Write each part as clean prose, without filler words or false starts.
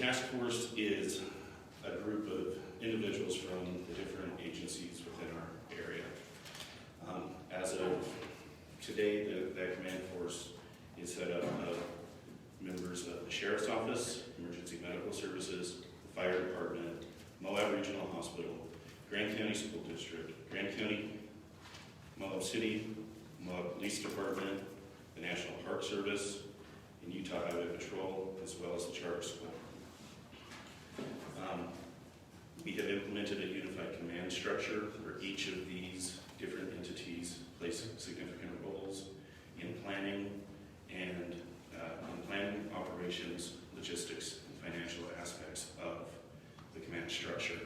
task force is a group of individuals from the different agencies within our area. As of today, that command force is set up of members of the Sheriff's Office, Emergency Medical Services, the Fire Department, Moab Regional Hospital, Grand County School District, Grand County, Moab City, Moab Police Department, the National Park Service, and Utah Highway Patrol, as well as the Charter School. We have implemented a unified command structure where each of these different entities place significant roles in planning and operations, logistics, and financial aspects of the command structure.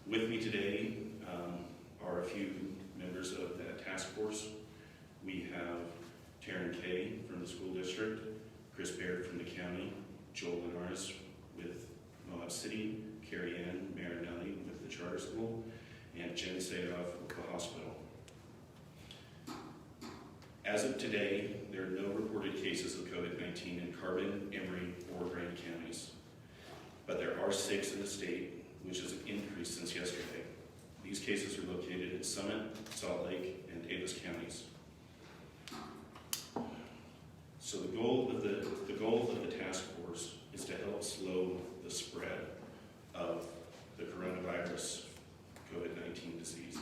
With me today are a few members of that task force. We have Taryn Kay from the school district, Chris Baird from the county, Joel Linares with Moab City, Carrie Ann Marinelli with the charter school, and Jen Sayoff with the hospital. As of today, there are no reported cases of COVID-19 in Carbon, Emory, or Grand counties, but there are 6 in the state, which is an increase since yesterday. These cases are located in Summit, Salt Lake, and Davis counties. So the goal of the task force is to help slow the spread of the coronavirus COVID-19 disease.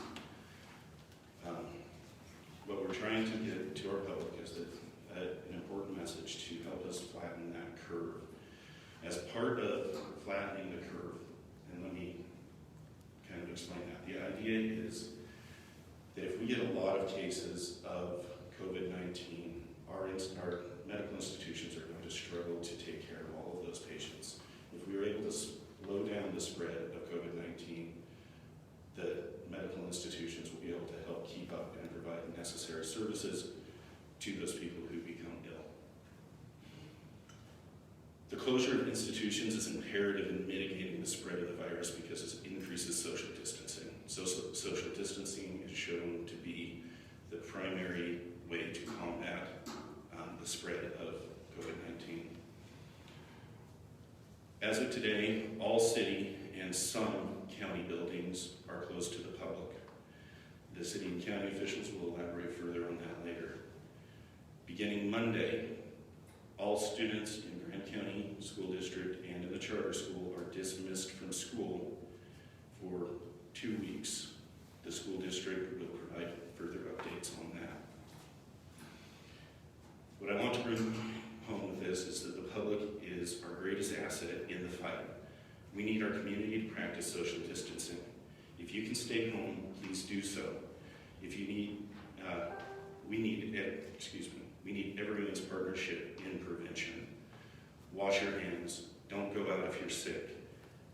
What we're trying to get to our public is an important message to help us flatten that curve. As part of flattening the curve, and let me kind of explain that. The idea is that if we get a lot of cases of COVID-19, our medical institutions are going to struggle to take care of all of those patients. If we are able to slow down the spread of COVID-19, the medical institutions will be able to help keep up and provide necessary services to those people who become ill. The closure of institutions is imperative in mitigating the spread of the virus because it increases social distancing. Social distancing is shown to be the primary way to combat the spread of COVID-19. As of today, all city and some county buildings are closed to the public. The city and county officials will elaborate further on that later. Beginning Monday, all students in Grand County School District and in the charter school are dismissed from school for 2 weeks. The school district will provide further updates on that. What I want to bring home with this is that the public is our greatest asset in the fight. We need our community to practice social distancing. If you can stay home, please do so. If you need, we need everyone's partnership in prevention. Wash your hands. Don't go out if you're sick.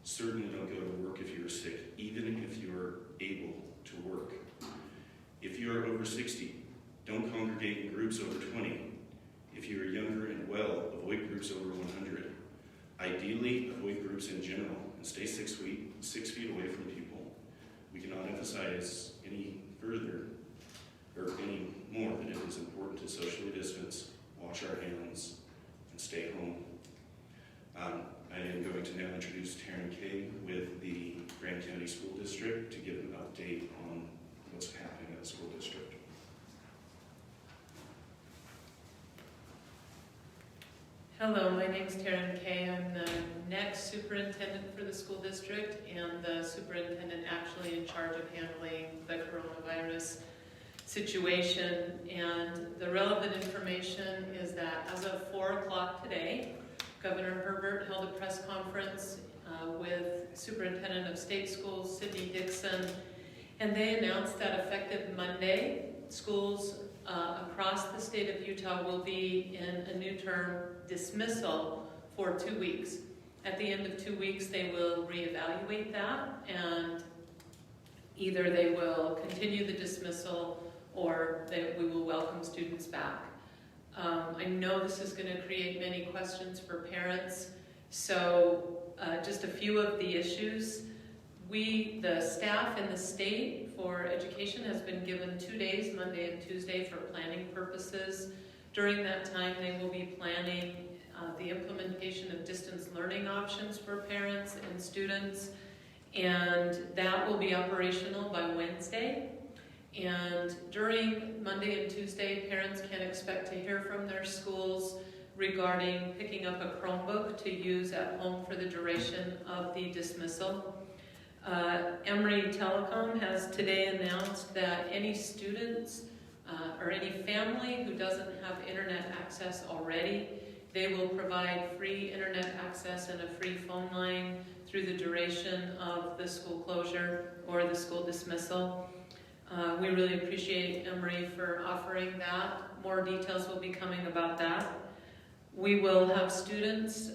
Certainly don't go to work if you're sick, even if you're able to work. If you are over 60, don't congregate in groups over 20. If you are younger and well, avoid groups over 100. Ideally, avoid groups in general and stay 6 feet away from people. We cannot emphasize any further or any more that it is important to socially distance, wash our hands, and stay home. I am going to now introduce Taryn Kay with the Grand County School District to give an update on what's happening at the school district. Hello, my name is Taryn Kay. I'm the next superintendent for the school district and the superintendent actually in charge of handling the coronavirus situation. And the relevant information is that as of 4 o'clock today, Governor Herbert held a press conference with Superintendent of State Schools, Sidney Dixon, and they announced that effective Monday, schools across the state of Utah will be in a new term dismissal for 2 weeks. At the end of 2 weeks, they will reevaluate that, and either they will continue the dismissal or we will welcome students back. I know this is going to create many questions for parents, so just a few of the issues. The staff in the state for education has been given 2 days, Monday and Tuesday, for planning purposes. During that time, they will be planning the implementation of distance learning options for parents and students, and that will be operational by Wednesday. And during Monday and Tuesday, parents can expect to hear from their schools regarding picking up a Chromebook to use at home for the duration of the dismissal. Emory Telecom has today announced that any students or any family who doesn't have internet access already, they will provide free internet access and a free phone line through the duration of the school closure or the school dismissal. We really appreciate Emory for offering that. More details will be coming about that. We will have students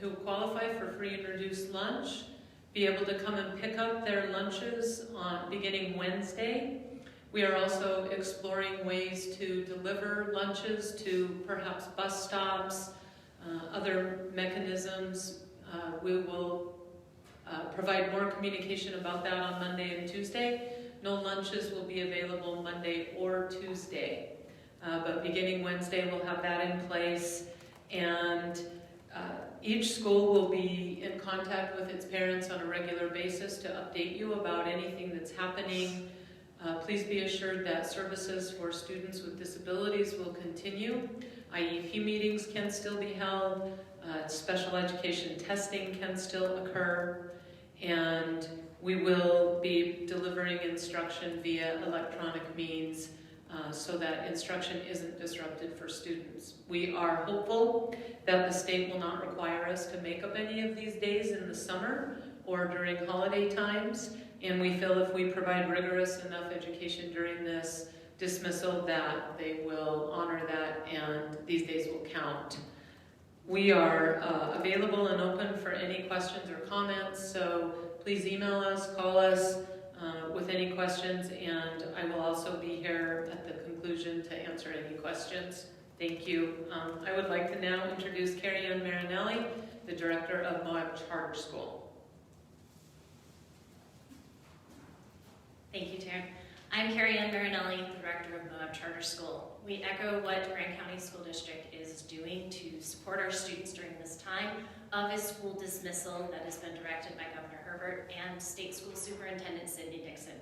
who qualify for free and reduced lunch be able to come and pick up their lunches beginning Wednesday. We are also exploring ways to deliver lunches to perhaps bus stops, other mechanisms. We will provide more communication about that on Monday and Tuesday. No lunches will be available Monday or Tuesday, but beginning Wednesday we'll have that in place, and each school will be in contact with its parents on a regular basis to update you about anything that's happening. Please be assured that services for students with disabilities will continue. IEP meetings can still be held, special education testing can still occur, and we will be delivering instruction via electronic means so that instruction isn't disrupted for students. We are hopeful that the state will not require us to make up any of these days in the summer or during holiday times, and we feel if we provide rigorous enough education during this dismissal that they will honor that and these days will count. We are available and open for any questions or comments, so please email us, call us with any questions, and I will also be here at the conclusion to answer any questions. Thank you. I would like to now introduce Carrie Ann Marinelli, the director of Moab Charter School. Thank you, Taryn. I'm Carrie Ann Marinelli, the director of Moab Charter School. We echo what Grand County School District is doing to support our students during this time of a school dismissal that has been directed by Governor Herbert and State School Superintendent Cindy Dixon.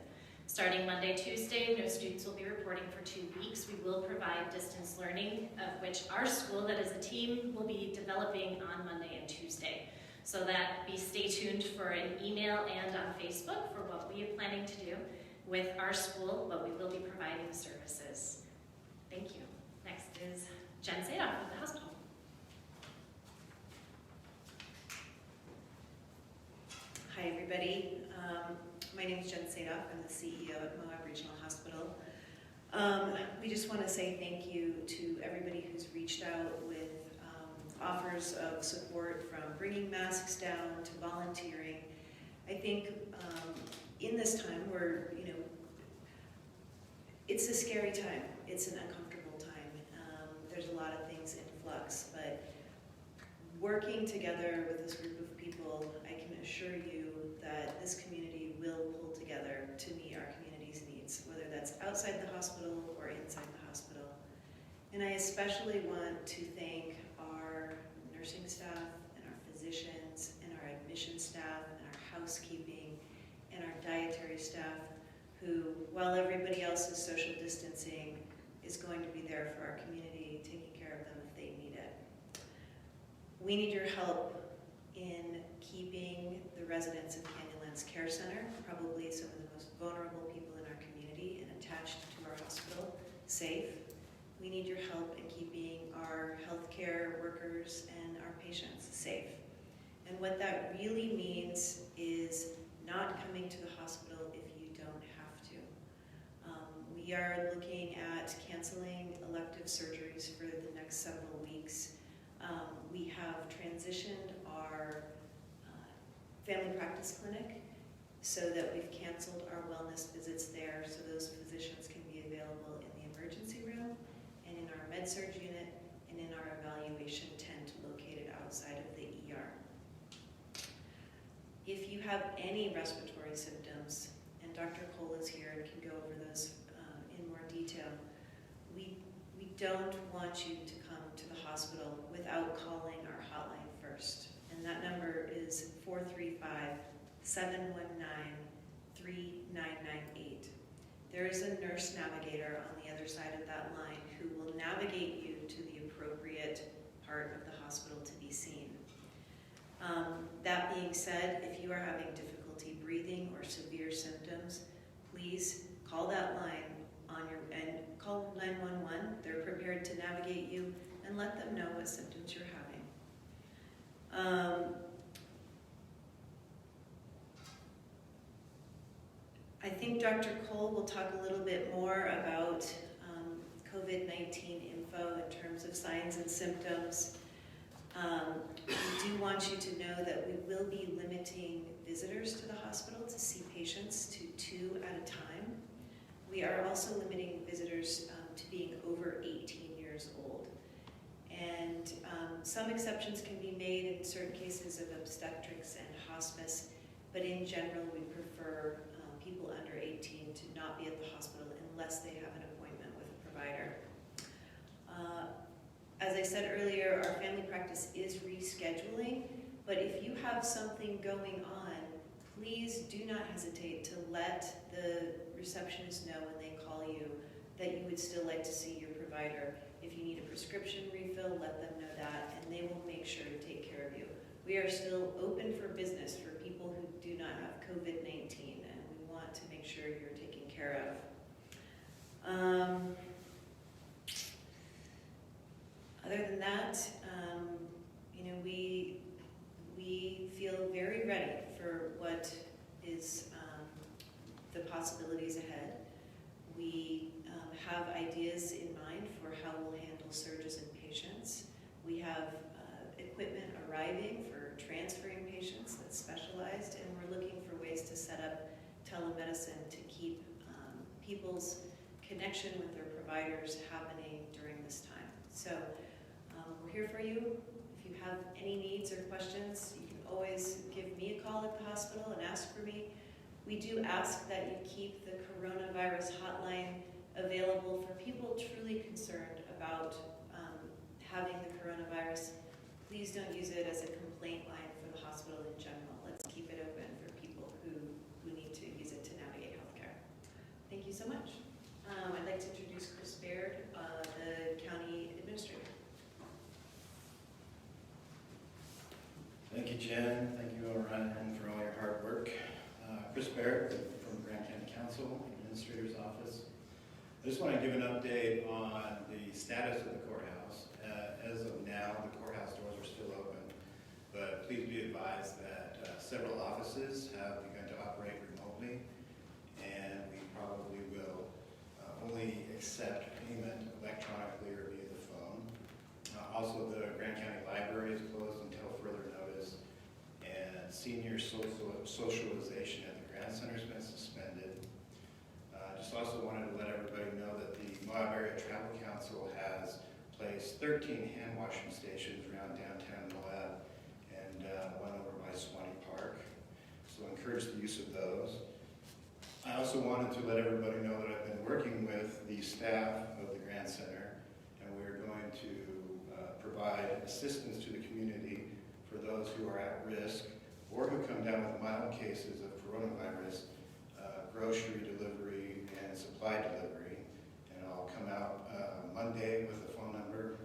Starting Monday, Tuesday, no students will be reporting for 2 weeks. We will provide distance learning, of which our school, that is a team, will be developing on Monday and Tuesday. So that stay tuned for an email and on Facebook for what we are planning to do with our school, but we will be providing services. Thank you. Next is Jen Sadoff of the hospital. Hi everybody, my name is Jen Sadoff. I'm the CEO at Moab Regional Hospital. We just want to say thank you to everybody who's reached out with offers of support, from bringing masks down to volunteering. I think in this time where, it's a scary time, it's an uncomfortable time. There's a lot of things in flux, but working together with this group of people, I can assure you that this community will pull together to meet our community's needs, whether that's outside the hospital or inside the hospital. And I especially want to thank our nursing staff and our physicians and our admission staff and our housekeeping and our dietary staff, who, while everybody else is social distancing, is going to be there for our community, taking care of them if they need it. We need your help in keeping the residents of Canyonlands Care Center, probably some of the most vulnerable people in our community and attached to our hospital, safe. We need your help in keeping our healthcare workers and our patients safe. And what that really means is not coming to the hospital if you don't have to. We are looking at canceling elective surgeries for the next several weeks. We have transitioned our family practice clinic so that we've canceled our wellness visits there, so those physicians can be available in the emergency room and in our med-surg unit and in our evaluation tent located outside of the ER. If you have any respiratory symptoms, and Dr. Cole is here and can go over those in more detail, we don't want you to come to the hospital without calling and that number is 435-719-3998. There is a nurse navigator on the other side of that line who will navigate you to the appropriate part of the hospital to be seen. That being said, if you are having difficulty breathing or severe symptoms, please call that line and call 911. They're prepared to navigate you and let them know what symptoms you're having. I think Dr. Cole will talk a little bit more about COVID-19 info in terms of signs and symptoms. We do want you to know that we will be limiting visitors to the hospital to see patients to 2 at a time. We are also limiting visitors to being over 18 years old. And some exceptions can be made in certain cases of obstetrics and hospice, but in general we prefer people under 18 to not be at the hospital unless they have an appointment with a provider. As I said earlier, our family practice is rescheduling, but if you have something going on, please do not hesitate to let the receptionist know when they call you that you would still like to see your provider. If you need a prescription refill, let them know that, and they will make sure to take care of you. We are still open for business for people who do not have COVID-19, and we want to make sure you're taken care of. Other than that, we feel very ready for what is the possibilities ahead. We have ideas in mind for how we'll handle surges in patients. We have equipment arriving for transferring patients that's specialized, and we're looking for ways to set up telemedicine to keep people's connection with their providers happening during this time. So we're here for you. If you have any needs or questions, you can always give me a call at the hospital and ask for me. We do ask that you keep the coronavirus hotline available for people truly concerned about having the coronavirus. Please don't use it as a complaint line for the hospital in general. Let's keep it open for people who need to use it to navigate healthcare. Thank you so much. I'd like to introduce Chris Baird, the county administrator. Thank you, Jen. Thank you, Ryan, for all your hard work. Chris Baird from Grant County Council, Administrator's Office. I just want to give an update on the status of the courthouse. As of now, the courthouse doors are still open, but please be advised that several offices have begun to operate remotely, and we probably will only accept payment electronically or via the phone. Also, the Grant County Library is closed until further notice, and senior socialization at the Grant Center has been suspended. Just also wanted to let everybody know that the Moab Area Travel Council has placed 13 hand washing stations around downtown Moab and one over by Swanee Park. So encourage the use of those. I also wanted to let everybody know that I've been working with the staff of the Grant Center, and we're going to provide assistance to the community for those who are at risk or who come down with mild cases of coronavirus, grocery delivery and supply delivery. And I'll come out Monday with a phone number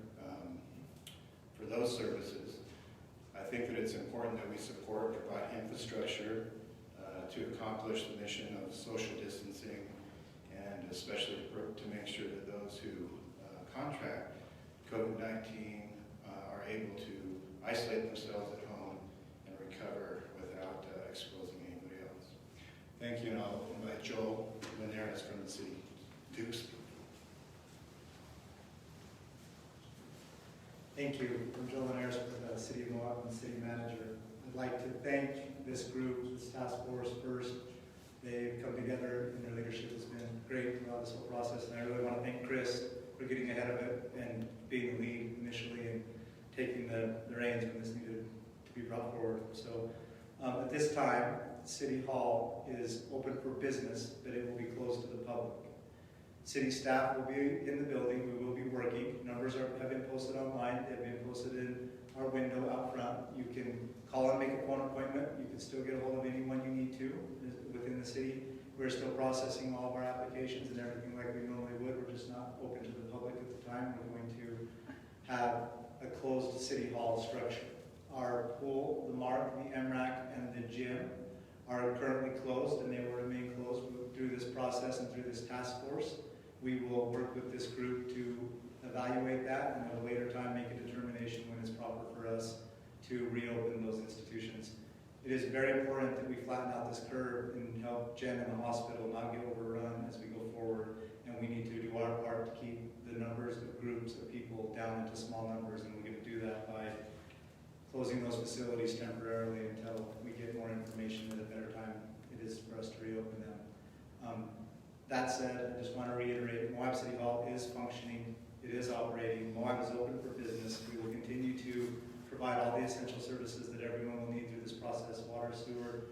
for those services. I think that it's important that we provide infrastructure to accomplish the mission of social distancing, and especially to make sure that those who contract COVID-19 are able to isolate themselves at home and recover without exposing anybody else. Thank you, and I'll invite Joel Linares from the city to speak. Thank you. I'm Joe Linares with the City of Moab and City Manager. I'd like to thank this group, this task force first. They've come together and their leadership has been great throughout this whole process. And I really want to thank Chris for getting ahead of it and being the lead initially and taking the reins when this needed to be brought forward. So at this time, City Hall is open for business, but it will be closed to the public. City staff will be in the building. We will be working. Numbers have been posted online. They've been posted in our window out front. You can call and make a phone appointment. You can still get a hold of anyone you need to within the city. We're still processing all of our applications and everything like we normally would. We're just not open to the public at the time. We're going to have a closed city hall structure. Our pool, the MARC, the MRAC, and the gym are currently closed, and they will remain closed through this process and through this task force. We will work with this group to evaluate that, and at a later time make a determination when it's proper for us to reopen those institutions. It is very important that we flatten out this curve and help Jen and the hospital not get overrun as we go forward, and we need to do our part to keep the numbers of groups of people down into small numbers, and we're going to do that by closing those facilities temporarily until we get more information at a better time it is for us to reopen them. That said, I just want to reiterate, Moab City Hall is functioning, it is operating, Moab is open for business. We will continue to provide all the essential services that everyone will need through this process, water, sewer,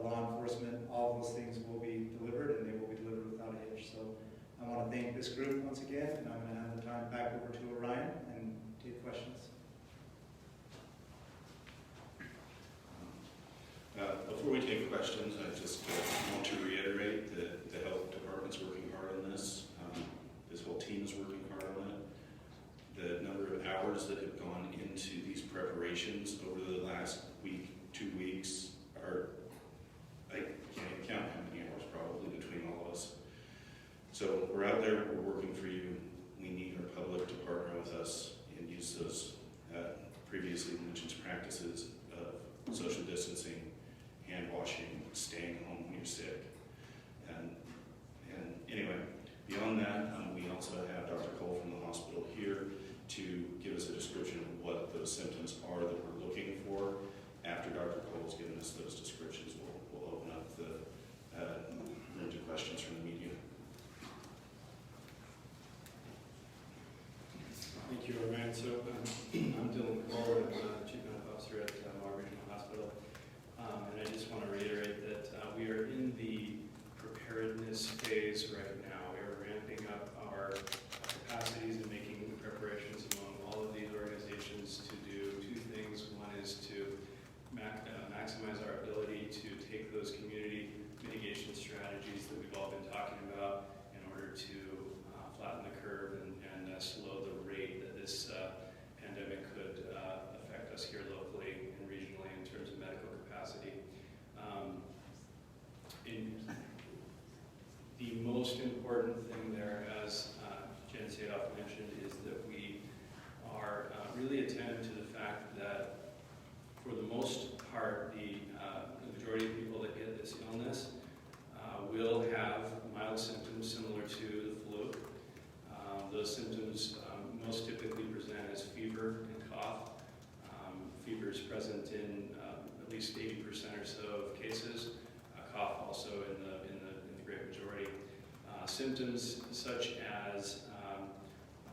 law enforcement, all of those things will be delivered, and they will be delivered without a hitch. So I want to thank this group once again, and I'm going to hand the time back over to Orion and take questions. Before we take questions, I just want to reiterate that the health department's working hard on this. This whole team is working hard on it. The number of hours that have gone into these preparations over the last week, 2 weeks, are, I can't even count how many hours probably between all of us. So we're out there, we're working for you. We need our public to partner with us and use those previously mentioned practices of social distancing, hand washing, staying home when you're sick. And anyway, beyond that, we also have Dr. Cole from the hospital here to give us a description of what those symptoms are that we're looking for. After Dr. Cole's given us those descriptions, we'll open up the room to questions from the media. Thank you, Orion. So I'm Dylan Cole, I'm Chief Medical Officer at Moab Regional Hospital. And I just want to reiterate that we are in the preparedness phase right now. We are ramping up our capacities and making preparations among all of these organizations to do two things. One is to maximize our ability to take those community mitigation strategies that we've all been talking about in order to flatten the curve and slow the rate that this pandemic could affect us here locally and regionally in terms of medical capacity. The most important thing there, as Jen Sadoff mentioned, is that we are really attentive to the fact that for the most part, the majority of people that get this illness will have mild symptoms similar to the flu. Those symptoms most typically present as fever and cough. Fever is present in at least 80% or so of cases. Cough also in the great majority. Symptoms such as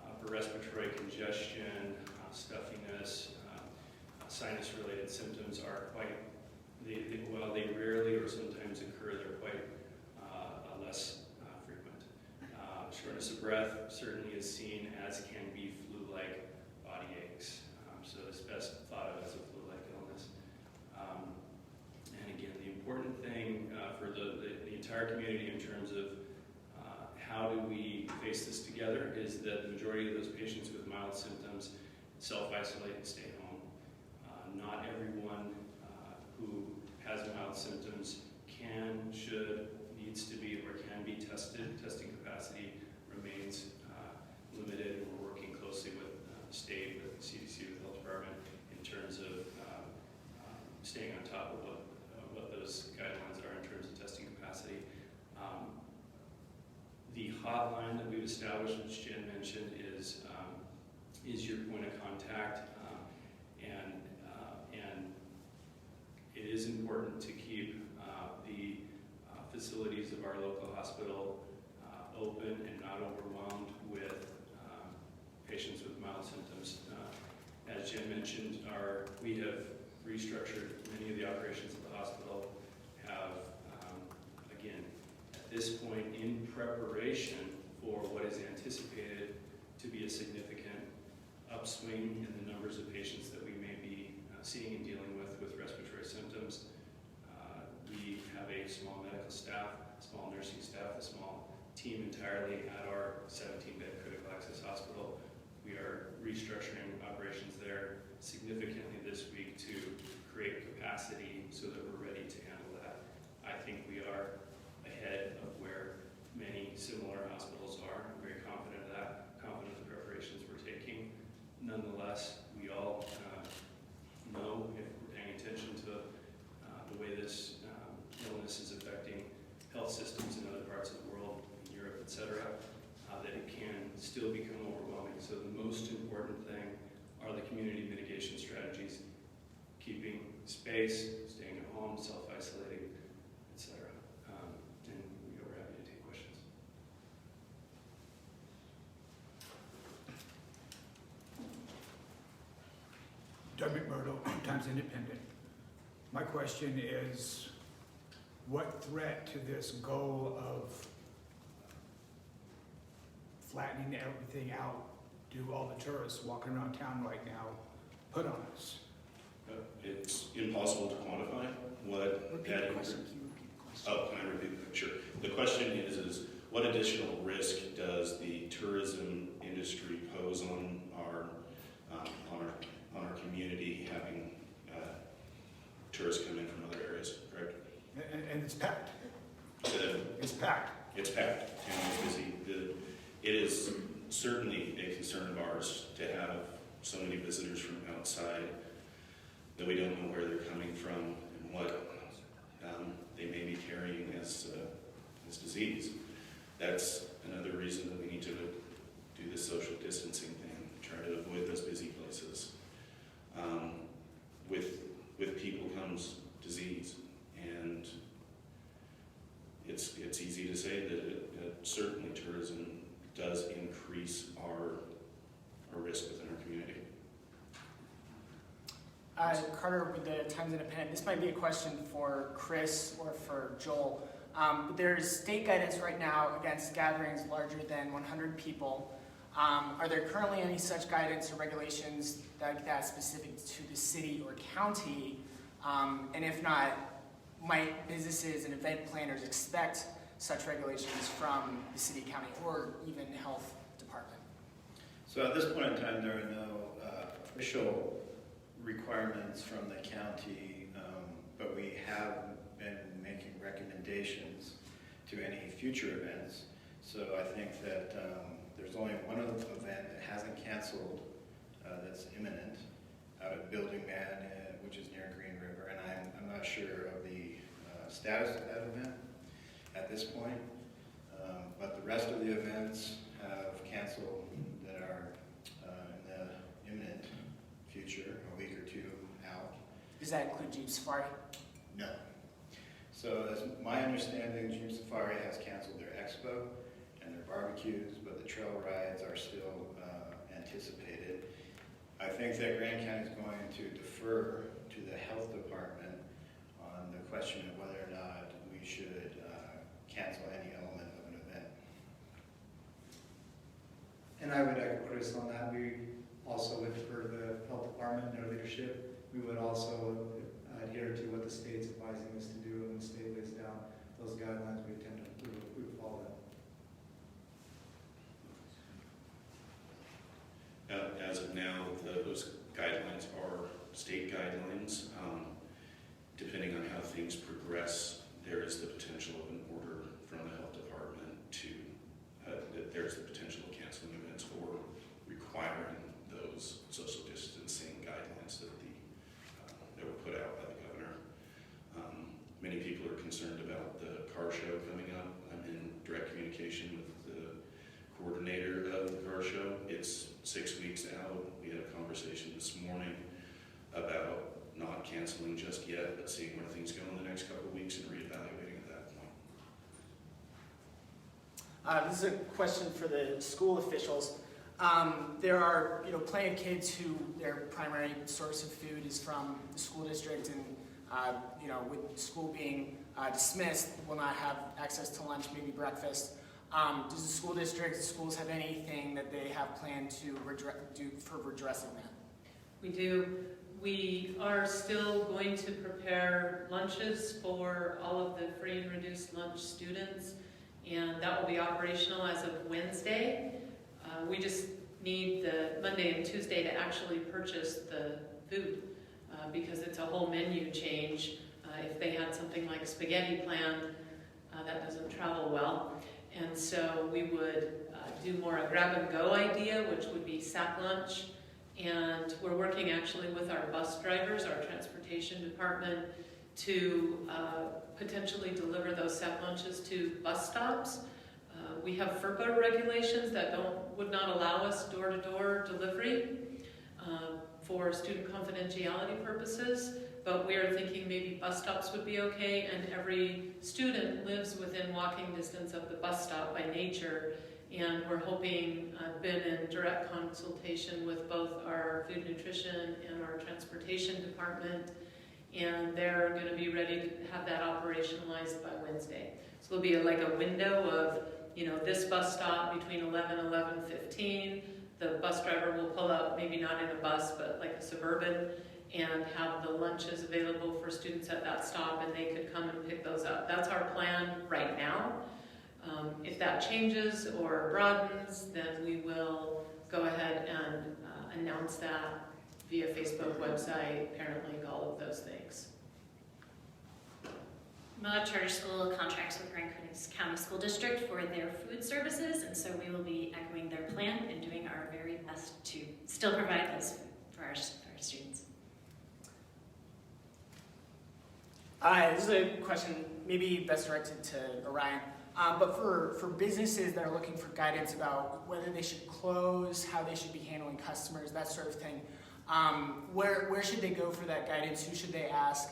upper respiratory congestion, stuffiness, sinus-related symptoms are quite, while they rarely or sometimes occur, they're quite less frequent. Shortness of breath certainly is seen, as can be flu-like body aches. So it's best thought of as a flu-like illness. And again, the important thing for the entire community in terms of how do we face this together is that the majority of those patients with mild symptoms self-isolate and stay home. Not everyone who has mild symptoms can, should, needs to be, or can be tested. Testing capacity remains limited, and we're working closely with the state, with the CDC, with the health department in terms of staying on top of what those guidelines are in terms of testing capacity. The hotline that we've established, which Jen mentioned, is your point of contact, and it is important to keep the facilities of our local hospital open and not overwhelmed with patients with mild symptoms. As Jen mentioned, we have restructured many of the operations of the hospital, have, again, at this point in preparation for what is anticipated to be a significant upswing in the numbers of patients that we may be seeing and dealing with respiratory symptoms. We have a small medical staff, small nursing staff, a small team entirely at our 17-bed critical access hospital. We are restructuring operations there significantly this week to create capacity so that we're ready to handle that. I think we are ahead of where many similar hospitals are. I'm very confident of that, confident of the preparations we're taking. Nonetheless, we all know, if we're paying attention to the way this illness is affecting health systems in other parts of the world, in Europe, etc., that it can still become overwhelming. So the most important thing are the community mitigation strategies, keeping space, staying at home, self-isolating, etc. And we're happy to take questions. Doug McMurdo, Times Independent. My question is, what threat to this goal of flattening everything out do all the tourists walking around town right now put on us? It's impossible to quantify what Repeat that the question. Can you repeat the question? Oh, can I repeat the Sure. The question is what additional risk does the tourism industry pose on our community having tourists come in from other areas, correct? And it's packed. It's packed. It's packed. Town is busy. It is certainly a concern of ours to have so many visitors from outside that we don't know where they're coming from and what they may be carrying as disease. That's another reason that we need to do this social distancing thing, try to avoid those busy places. With people comes disease, and it's easy to say that certainly tourism does increase our risk within our community. Carter with the Times Independent. This might be a question for Chris or for Joel. But there's state guidance right now against gatherings larger than 100 people. Are there currently any such guidance or regulations that specific to the city or county? And if not, might businesses and event planners expect such regulations from the city, county, or even health department? So at this point in time, there are no official requirements from the county, but we have been making recommendations to any future events. So I think that there's only one event that hasn't canceled that's imminent out at Building Man, which is near Green River, and I'm not sure of the status of that event at this point, but the rest of the events have canceled that are in the imminent future, a week or two out. Does that include Jeep Safari? No. So as my understanding, Jeep Safari has canceled their expo and their barbecues, but the trail rides are still anticipated. I think that Grand County is going to defer to the health department on the question of whether or not we should cancel any element of an event. And I would echo Chris on that. We also would defer to the health department and their leadership. We would also adhere to what the state's advising us to do, and the state lays down those guidelines. We would follow them. As of now, those guidelines are state guidelines. Depending on how things progress, there is the potential of an order from the health department to, that there's the potential of canceling events or requiring those social distancing guidelines that were put out by the governor. Many people are concerned about the car show coming up. I'm in direct communication with the coordinator of the car show. It's 6 weeks out. We had a conversation this morning about not canceling just yet, but seeing where things go in the next couple of weeks and reevaluating at that point. This is a question for the school officials. There are, plenty of kids who their primary source of food is from the school district, and with school being dismissed, will not have access to lunch, maybe breakfast. Does the school district, schools have anything that they have planned to do for redressing that? We do. We are still going to prepare lunches for all of the free and reduced lunch students, and that will be operational as of Wednesday. We just need the Monday and Tuesday to actually purchase the food because it's a whole menu change. If they had something like spaghetti planned, that doesn't travel well. And so we would do more a grab-and-go idea, which would be sack lunch. And we're working actually with our bus drivers, our transportation department, to potentially deliver those sack lunches to bus stops. We have FERPA regulations that would not allow us door-to-door delivery for student confidentiality purposes, but we are thinking maybe bus stops would be okay, and every student lives within walking distance of the bus stop by nature. And we're hoping, I've been in direct consultation with both our food nutrition and our transportation department, and they're going to be ready to have that operationalized by Wednesday. So there'll be like a window of, this bus stop between 11 and 11:15. The bus driver will pull up, maybe not in a bus, but like a Suburban, and have the lunches available for students at that stop, and they could come and pick those up. That's our plan right now. If that changes or broadens, then we will go ahead and announce that via Facebook, website, parent link, all of those things. Moab Charter School contracts with Grand County School District for their food services, and so we will be echoing their plan and doing our very best to still provide those food for our students. This is a question maybe best directed to Orion. But for businesses that are looking for guidance about whether they should close, how they should be handling customers, that sort of thing, where should they go for that guidance? Who should they ask?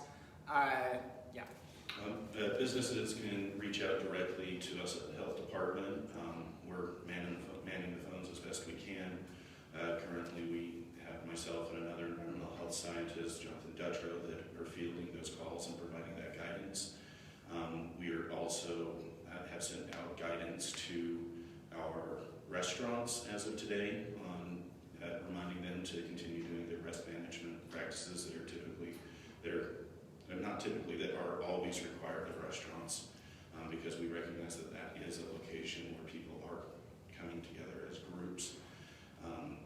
Businesses can reach out directly to us at the health department. We're manning the phones as best we can. Currently, we have myself and another environmental health scientist, Jonathan Dutrow, that are fielding those calls and providing that guidance. We are also have sent out guidance to our restaurants as of today on reminding them to continue doing their rest management practices that are always required of restaurants, because we recognize that is a location where people are coming together as groups.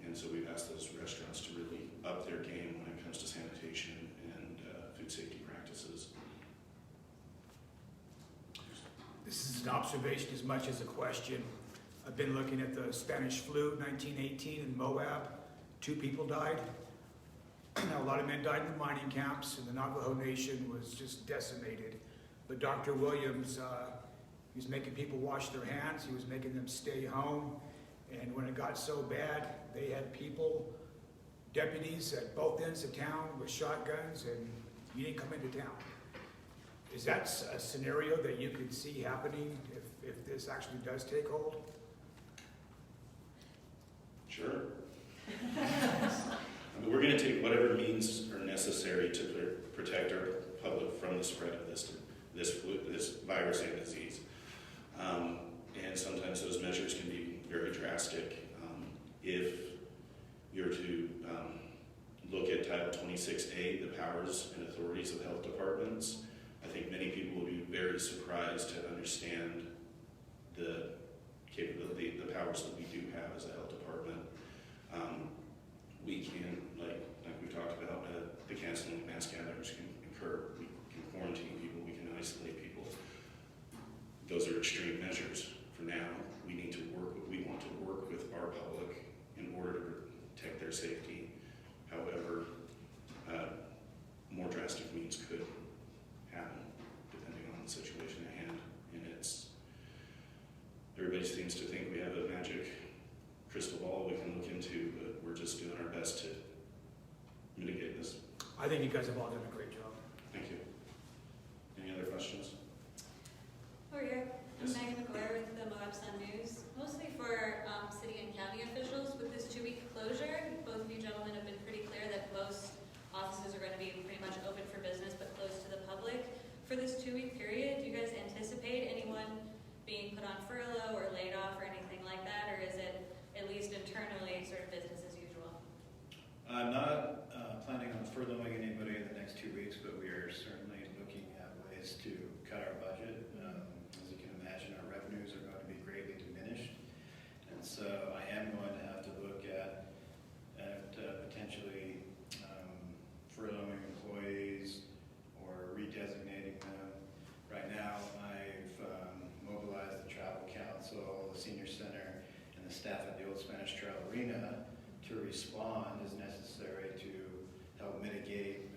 And so we've asked those restaurants to really up their game when it comes to sanitation and food safety practices. This is an observation as much as a question. I've been looking at the Spanish flu, 1918 in Moab. 2 people died. Now, a lot of men died in the mining camps, and the Navajo Nation was just decimated. But Dr. Williams, he was making people wash their hands. He was making them stay home. And when it got so bad, they had deputies at both ends of town with shotguns, and you didn't come into town. Is that a scenario that you could see happening if this actually does take hold? Sure. We're going to take whatever means are necessary to protect our public from the spread of this virus and disease. And sometimes those measures can be very drastic. If you're to look at Title 26A, the powers and authorities of health departments, I think many people will be very surprised to understand the capability, the powers that we do have as a health department. We can, like we talked about, the canceling of mass gatherings can occur. We can quarantine people, we can isolate people. Those are extreme measures. For now, we want to work with our public in order to protect their safety. However, more drastic means could happen depending on the situation at hand. And everybody seems to think we have a magic crystal ball we can look into, but we're just doing our best to mitigate this. I think you guys have all done a great job. Thank you. Any other questions? Oh, yeah. I'm Yes. Megan McGuire with the Moab Sun News. Mostly for city and county officials, with this 2-week closure, both of you gentlemen have been pretty clear that most offices are going to be pretty much open for business but closed to the public. For this 2-week period, do you guys anticipate anyone being put on furlough or laid off or anything like that, or is it at least internally sort of business as usual? I'm not planning on furloughing staff at the Old Spanish Trail Arena to respond as necessary to help mitigate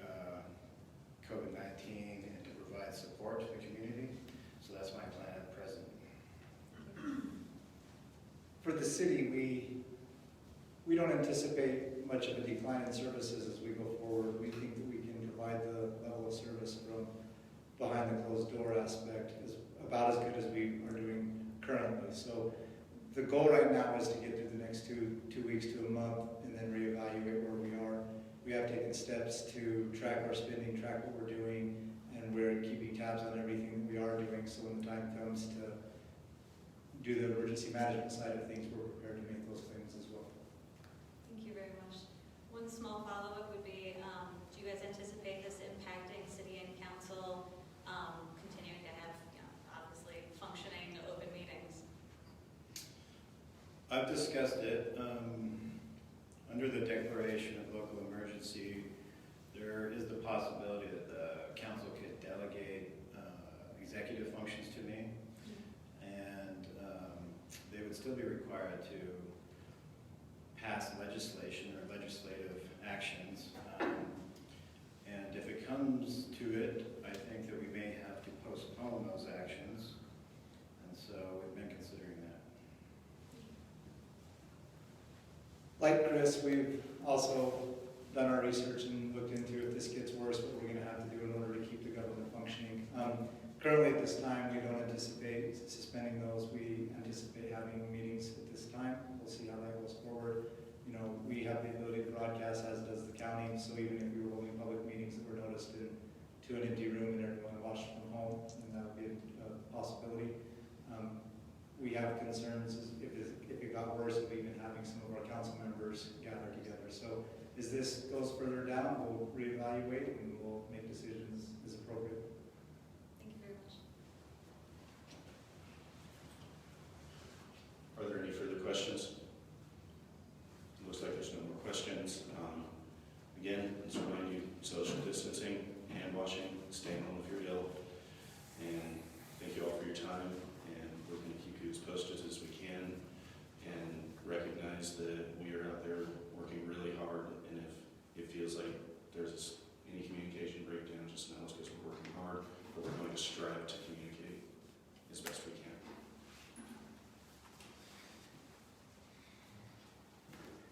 COVID-19 and to provide support to the community. So that's my plan at present. For the city, we don't anticipate much of a decline in services as we go forward. We think that we can provide the level of service from behind the closed door aspect is about as good as we are doing currently. So the goal right now is to get through the next two weeks to a month and then reevaluate where we are. We have taken steps to track our spending, track what we're doing, and we're keeping tabs on everything that we are doing. So when the time comes to do the emergency management side of things, we're prepared to make those claims as well. Thank you very much. One small follow-up would be, do you guys anticipate this impacting city and council continuing to have, obviously functioning open meetings? I've discussed it. Under the declaration of local emergency, there is the possibility that the council could delegate executive functions to me, and they would still be required to pass legislation or legislative actions. And if it comes to it, I think that we may have to postpone those actions, and so we've been considering that. Like Chris, we've also done our research and looked into if this gets worse, what we're going to have to do in order to keep the government functioning. Currently at this time, we don't anticipate suspending those. We anticipate having meetings at this time. We'll see how that goes forward. We have the ability to broadcast, as does the county, so even if we were holding public meetings that were noticed to an empty room and everyone watched from home, then that would be a possibility. We have concerns if it got worse of even having some of our council members gather together. So as this goes further down, we'll reevaluate and we'll make decisions as appropriate.